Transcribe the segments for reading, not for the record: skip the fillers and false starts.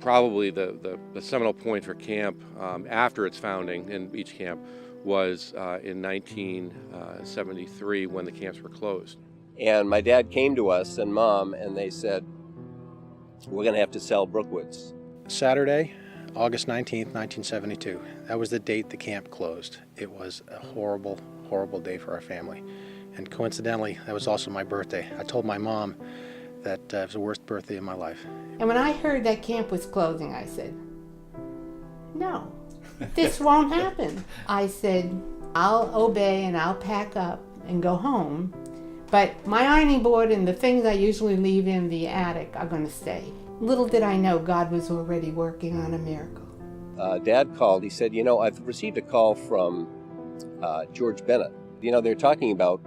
Probably the seminal point for camp after its founding in each camp was in 1973 when the camps were closed. And my dad came to us and Mom, and they said, we're going to have to sell Brookwoods. Saturday, August 19th, 1972. That was the date the camp closed. It was a horrible, horrible day for our family. And coincidentally, that was also my birthday. I told my mom that it was the worst birthday of my life. And when I heard that camp was closing, I said, no, this won't happen. I said, I'll obey and I'll pack up and go home, but my ironing board and the things I usually leave in the attic are going to stay. Little did I know God was already working on a miracle. Dad called. He said, I've received a call from George Bennett. They're talking about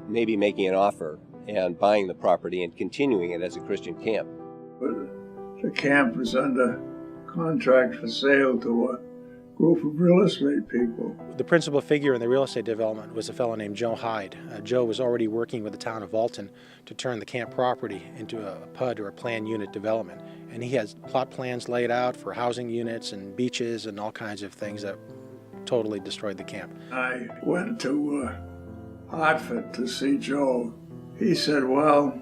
maybe making an offer and buying the property and continuing it as a Christian camp. The camp was under contract for sale to a group of real estate people. The principal figure in the real estate development was a fellow named Joe Hyde. Joe was already working with the town of Alton to turn the camp property into a PUD, or a planned unit development. And he has plot plans laid out for housing units and beaches and all kinds of things that totally destroyed the camp. I went to Hartford to see Joe. He said, well,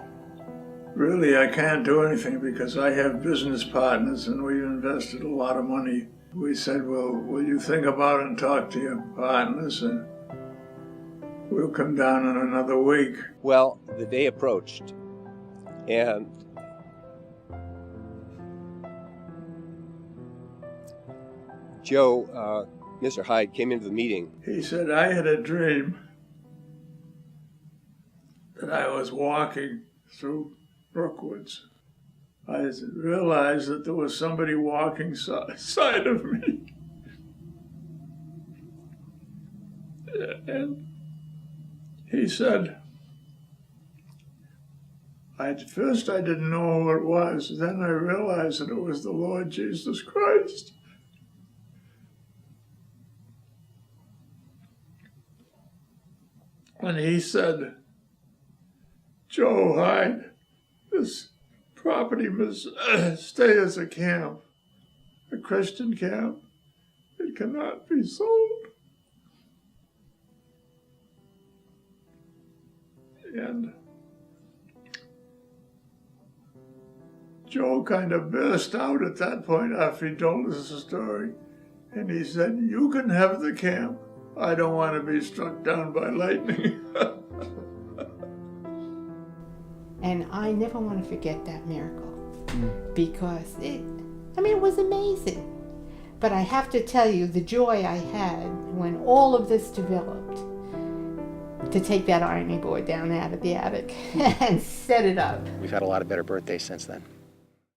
really I can't do anything because I have business partners and we've invested a lot of money. We said, well, will you think about it and talk to your partners, and we'll come down in another week. Well, the day approached, and Joe, Mr. Hyde, came into the meeting. He said, I had a dream that I was walking through Brookwoods. I realized that there was somebody walking side of me. And he said, at first I didn't know who it was. Then I realized that it was the Lord Jesus Christ. And he said, Joe Hyde, this property must stay as a camp, a Christian camp. It cannot be sold. And Joe kind of burst out at that point after he told us the story. And he said, you can have the camp. I don't want to be struck down by lightning. And I never want to forget that miracle because it was amazing. But I have to tell you the joy I had when all of this developed, to take that ironing board down out of the attic and set it up. We've had a lot of better birthdays since then.